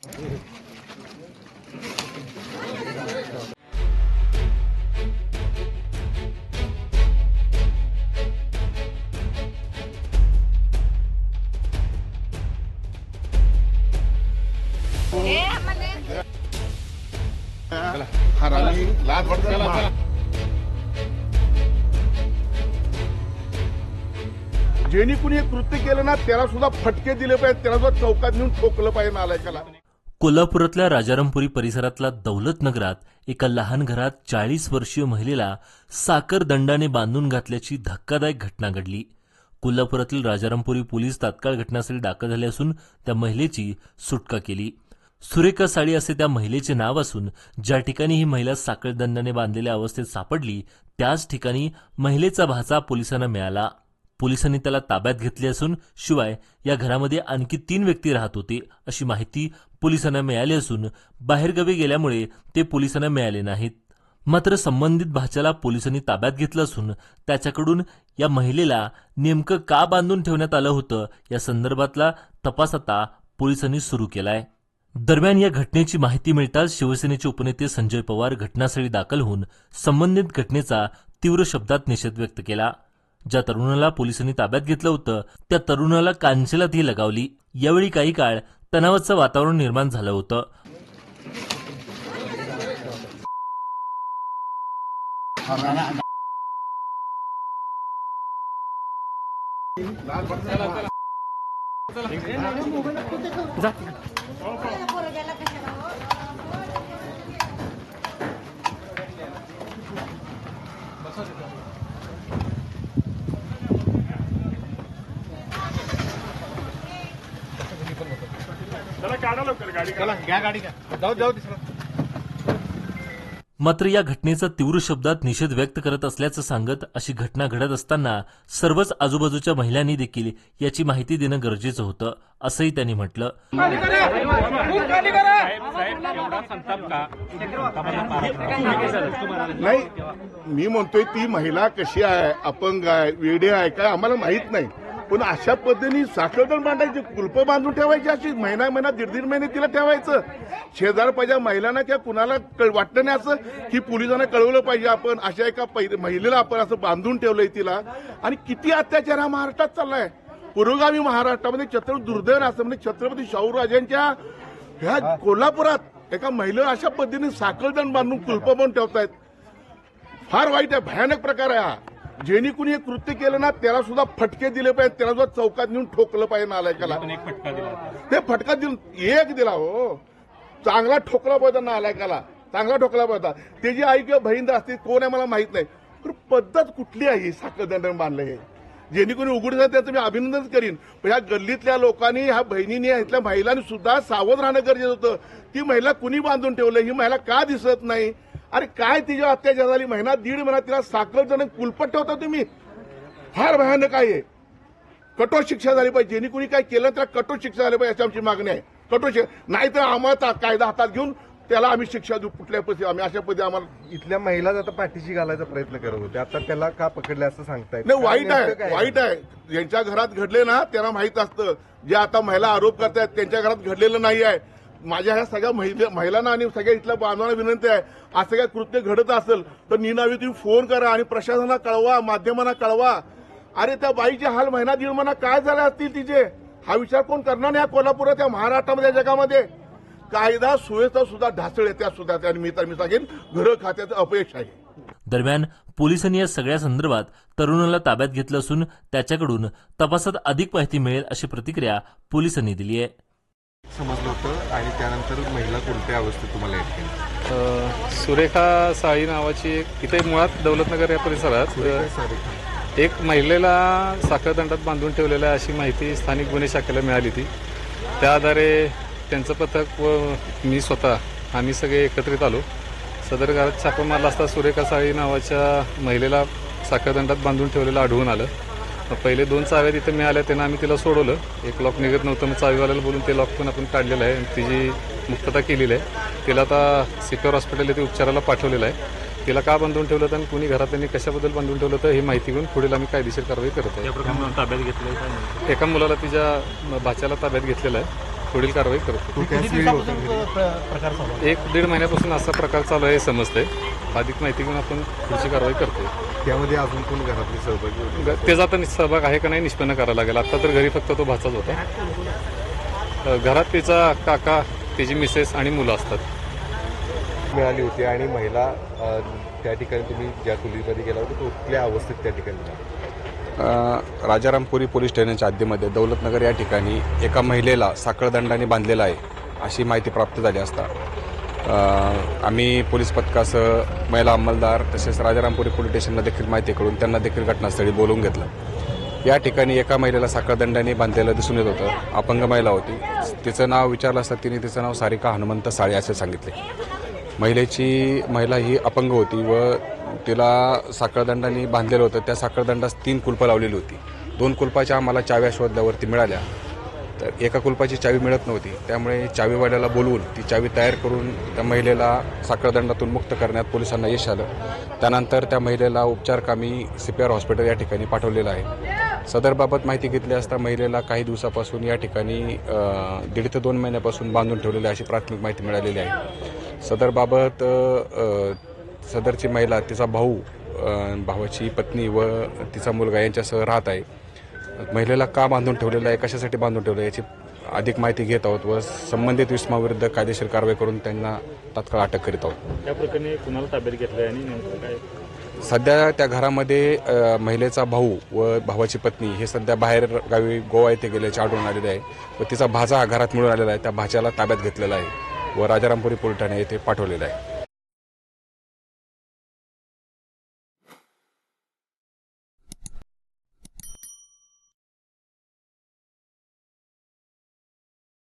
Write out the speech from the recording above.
ज्यांनी कुणी कृत्य केलं ना त्याला सुद्धा फटके दिले पाहिजे, त्याला सुद्धा चौकात नेऊन ठोकलं पाहिजे नालायकाला. कोल्हापुरातल्या राजारामपुरी परिसरातल्या दौलत नगरात एका लहान घरात 40 वर्षीय महिलेला साखर दंडाने बांधून घातल्याची धक्कादायक घटना घडली. कोल्हापुरातील राजारामपुरी पोलीस तात्काळ घटनास्थळी दाखल झाले असून त्या महिलेची सुटका केली. सुरेखा साळी असे त्या महिलेचे नाव असून ज्या ठिकाणी ही महिला साखर दंडाने बांधलेल्या अवस्थेत सापडली त्याच ठिकाणी महिलेचा भाचा पोलिसांना मिळाला. पोलिसांनी त्याला ताब्यात घेतले असून शिवाय या घरामध्ये आणखी 3 व्यक्ती राहत होते अशी माहिती पोलिसांना मिळाली असून बाहेरगावी गेल्यामुळे ते पोलिसांना मिळाले नाहीत. मात्र संबंधित भाच्याला पोलिसांनी ताब्यात घेतलं असून त्याच्याकडून या महिलेला नेमकं का बांधून ठेवण्यात आलं होतं या संदर्भातला तपास आता पोलिसांनी सुरू केलाय. दरम्यान या घटनेची माहिती मिळताच शिवसेनेचे उपनेते संजय पवार घटनास्थळी दाखल होऊन संबंधित घटनेचा तीव्र शब्दात निषेध व्यक्त केला. ज्या तरुणाला पोलिसांनी ताब्यात घेतलं होतं त्या तरुणाला कांचेलातही लगावली. यावेळी काही काळ तणावाचं वातावरण निर्माण झालं होतं. मात्र या घटनेचा तीव्र शब्दात निषेध व्यक्त करत असल्याचं सांगत अशी घटना घडत असताना सर्वच आजूबाजूच्या महिलांनी देखील याची माहिती देणं गरजेचं होतं असंही त्यांनी म्हटलं. नाही, मी म्हणतोय ती महिला कशी आहे, अपंग आहे, वेडे आहे काय आम्हाला माहित नाही, पण अशा पद्धतीने साखळदंड बांधायची, कुलप बांधून ठेवायची, अशी महिना 1.5 महिने तिला ठेवायचं. शेजार पाहिजे महिलांना किंवा कुणाला वाटलं नाही असं की पोलिसांना कळवलं पाहिजे आपण अशा एका महिलेला आपण असं बांधून ठेवलंय तिला. आणि किती अत्याचार हा महाराष्ट्रात चाललाय. पुरोगामी महाराष्ट्रामध्ये दुर्दैव असं म्हणजे छत्रपती शाहूराजांच्या ह्या कोल्हापुरात एका महिलेला अशा पद्धतीने साखळदंड बांधून कुलप बांधून ठेवतायत. फार वाईट आहे, भयानक प्रकार आहे हा. ज्यांनी कुणी हे कृत्य केलं ना त्याला सुद्धा फटके दिले पाहिजे, त्याला सुद्धा चौकात नेऊन ठोकलं पाहिजे नालायकाला. ते फटका दिला हो, चांगला ठोकला पाहिजे नालायकाला, चांगला ठोकला पाहिजे. त्याची आई किंवा बहीण असते कोण आहे मला माहित नाही, पण पद्धत कुठली आहे ही साखळदंड बांधलं हे. ज्यांनी कोणी उघड जात त्याचं मी अभिनंदन करीन, पण ह्या गल्लीतल्या लोकांनी, ह्या बहिणींनी, इथल्या महिलांनी सुद्धा सावध राहणं गरजेचं होतं. ती महिला कुणी बांधून ठेवलं, ही महिला का दिसत नाही. अरे काय तिच्या अत्याचार झाली, 1.5 महिना तिला साखळदंड कुलपट ठेवता तुम्ही. फार भयानक आहे. कठोर शिक्षा झाली पाहिजे. ज्यांनी कुणी काय केलं त्याला कठोर शिक्षा झाली पाहिजे अशी आमची मागणी आहे. कठोर शिक्षा नाहीतर आम्हाला कायदा हातात घेऊन त्याला आम्ही शिक्षा देऊ. कुठल्या पद्धती आम्ही अशा पद्धती आम्हाला. इथल्या महिला आता पाठीशी घालायचा प्रयत्न करत होते, आता त्याला का पकडले असं सांगतायत. नाही, वाईट आहे, वाईट आहे. ज्यांच्या घरात घडले ना त्यांना माहित असतं. जे आता महिला आरोप करतायत त्यांच्या घरात घडलेलं नाही आहे. माझ्या ह्या सगळ्या महिलांना आणि सगळ्या इथल्या बांधवांना विनंती आहे, असं काय कृत्य घडत असेल तर निनावी तुम्ही फोन करा आणि प्रशासनाला कळवा, माध्यमांना कळवा. अरे त्या बाईचे हाल 1.5 महिना काय झाले असतील तिचे, हा विचार कोण करणार नाही. कोल्हापुरात या महाराष्ट्रामध्ये जगामध्ये कायदा सुव्यवस्था सुद्धा ढासळ येत्या सुद्धा. आणि मी सांगेन घर खात्याचं अपयश आहे. दरम्यान पोलिसांनी या सगळ्या संदर्भात तरुणाला ताब्यात घेतलं असून त्याच्याकडून तपासात अधिक माहिती मिळेल अशी प्रतिक्रिया पोलिसांनी दिली आहे. समजलं होतं आणि त्यानंतर महिला कोणत्या अवस्थेत तुम्हाला येते. सुरेखा साळी नावाची इथे मुळात दौलतनगर या परिसरात एक महिलेला साखळदंडात बांधून ठेवलेलं आहे अशी माहिती स्थानिक गुन्हे शाखेला मिळाली होती. त्या आधारे त्यांचं पथक व मी स्वतः आम्ही सगळे एकत्रित आलो. सदर घरात छापा मारला असता सुरेखा साळी नावाच्या महिलेला साखळदंडात बांधून ठेवलेलं आढळून आलं. पहिले 2 चाव्या तिथे मिळाल्या, त्यांना आम्ही तिला सोडवलं. एक लॉक निघत नव्हतं, मग चावीवाल्याला बोलून ते लॉक पण आपण काढलेलं आहे आणि तिची मुक्तता केलेली आहे. तिला आता सिक्युअर हॉस्पिटल येथे उपचाराला पाठवलेलं आहे. तिला का बांधून ठेवलं आणि कुणी घरातल्यांनी कशाबद्दल बांधून ठेवलं तर ही माहिती घेऊन पुढील आम्ही कायदेशीर कारवाई करत आहे. ताब्यात घेतलं एका मुलाला तिच्या भाच्याला ताब्यात घेतलेलं आहे. पुढील कारवाई करतो. तो त्याच वेळी होता. 1-1.5 महिन्यापासून असा प्रकार चालू आहे समजतंय. अधिक माहिती घेऊन आपण पुढची कारवाई करतो. त्यामध्ये अजून कोण घरातली सहभागी होते? त्याचा आता सहभाग आहे का नाही निष्पन्न करायला लागेल. आता तर घरी फक्त तो भाचाच होता. घरात त्याचा काका, त्याची मिसेस आणि मुलं असतात. मिळाली होती आणि महिला त्या ठिकाणी तुम्ही ज्या खोलीमध्ये गेला होता तो कुठल्या अवस्थेत त्या ठिकाणी मिळाला? राजारामपुरी पोलीस स्टेशनच्या हद्दीमध्ये दौलतनगर या ठिकाणी एका महिलेला साखळदंडाने बांधलेला आहे अशी माहिती प्राप्त झाली असता आम्ही पोलीस पथकासह महिला अंमलदार तसेच राजारामपुरी पोलीस स्टेशनला देखील माहिती करून त्यांना देखील घटनास्थळी बोलवून घेतलं. या ठिकाणी एका महिलेला साखळदंडाने बांधलेलं दिसून येत होतं. अपंग महिला होती. तिचं नाव विचारलं असता तिने तिचं नाव सारिका हनुमंत साळे असे सांगितले. महिला ही अपंग होती व तिला साखळदंडाने बांधलेलं होतं. त्या साखळदंडास 3 कुलपं लावलेली होती. 2 कुलपाच्या आम्हाला चाव्या शोधल्यावरती मिळाल्या, तर एका कुलपाची चावी मिळत नव्हती. त्यामुळे चावीवाल्याला बोलवून ती चावी तयार करून त्या महिलेला साखळदंडातून मुक्त करण्यात पोलिसांना यश आलं. त्यानंतर त्या महिलेला उपचारकामी CPR हॉस्पिटल या ठिकाणी पाठवलेलं आहे. सदरबाबत माहिती घेतली असता महिलेला काही दिवसापासून या ठिकाणी 1.5 ते 2 महिन्यापासून बांधून ठेवलेली अशी प्राथमिक माहिती मिळालेली आहे. सदरबाबत सदरची महिला, तिचा भाऊ, भावाची पत्नी व तिचा मुलगा यांच्यासह राहत आहे. महिलेला का बांधून ठेवलेलं आहे, कशासाठी बांधून ठेवलं आहे याची अधिक माहिती घेत आहोत व संबंधित इसमाविरुद्ध कायदेशीर कारवाई करून त्यांना तात्काळ अटक करीत आहोत. या प्रकरणी कुणाला ताब्यात घेतलं आणि नेमकं काय? सध्या त्या घरामध्ये महिलेचा भाऊ व भावाची पत्नी हे सध्या बाहेर गावी गोवा येथे गेल्याचे आढळून आलेले आहे व तिचा भाचा हा घरात मिळून आलेला आहे. त्या भाच्याला ताब्यात घेतलेला आहे व राजारामपुरी पोलीस ठाणे येथे पाठवलेला आहे.